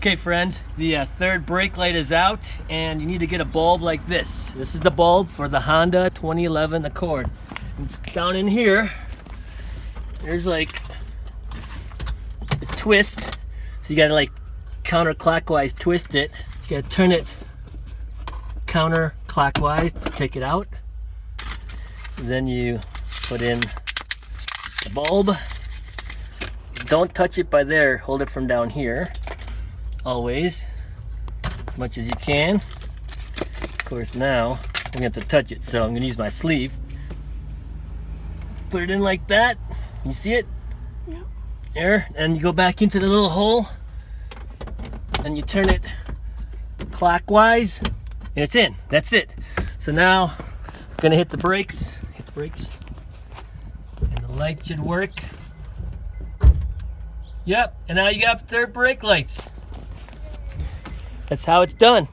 Okay friends, the third brake light is out and you need to get a bulb like this. This is the bulb for the Honda 2011 Accord. It's down in here. There's like a twist. So you gotta like counterclockwise twist it. You gotta turn it counterclockwise, take it out. Then you put in the bulb. Don't touch it by there, hold it from down here. Always, as much as you can. Of course now, I'm gonna have to touch it, so I'm gonna use my sleeve. Put it in like that, you see it? Yeah. There, and you go back into the little hole, and you turn it clockwise, and it's in, that's it. So now, I'm gonna hit the brakes, and the light should work. Yep, and now you got third brake lights. That's how it's done.